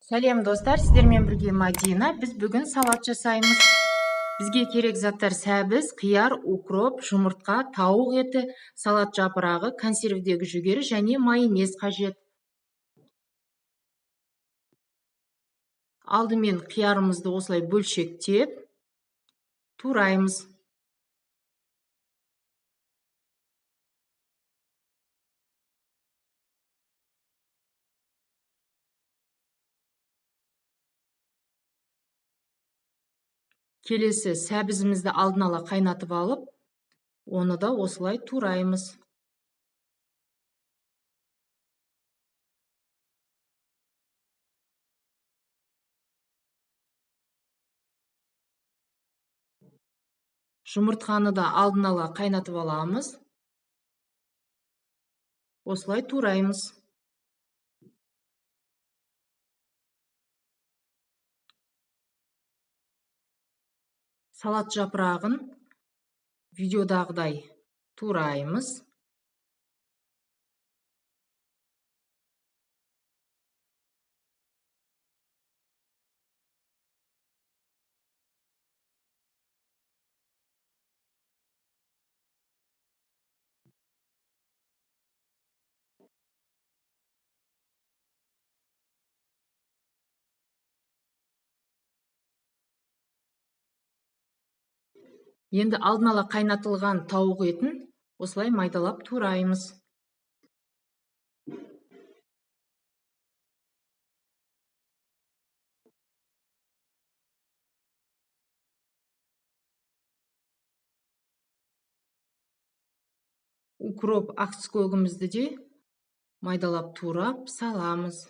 Сәлем достар, сіздермен бірге Мадина. Біз бүгін салат жасаймыз. Бізге керек заттар сәбіз, қияр, укроп, жұмыртқа, тауық еті, салат жапырағы, консервдегі жүгері және майонез қажет. Алдымен қиярымызды осылай бөлшектеп тураймыз. Келесі сәбізімізді алдын ала қайнатып алып, оны да осылай тураймыз. Жұмыртқаны да алдын ала қайнатып аламыз. Осылай тураймыз. Салат жапырағын видеодағыдай тураймыз. Енді алдын ала қайнатылған тауық етін осылай майдалап тураймыз. Укроп, ақскөгімізді де майдалап турап саламыз.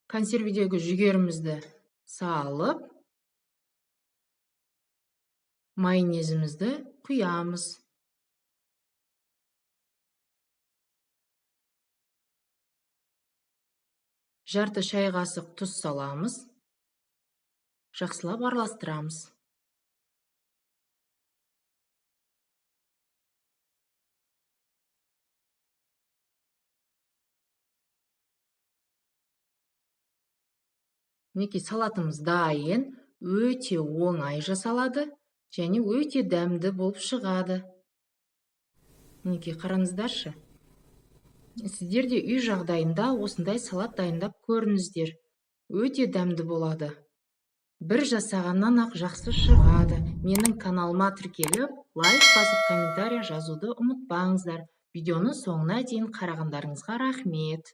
Консерведегі жүгерімізді салып, майонезімізді құямыз. Жарты шай қасық тұз саламыз. Жақсылап араластырамыз. Мінекей салатымыз дайын, өте оңай жасалады және өте дәмді болып шығады. Мінекей қараңыздаршы. Сіздер де үй жағдайында осындай салат дайындап көріңіздер. Өте дәмді болады. Бір жасағаннан ақ жақсы шығады. Менің каналыма тіркеліп, лайк басып, комментарий жазуды ұмытпаңыздар. Видеоны соңына дейін қарағандарыңызға рахмет.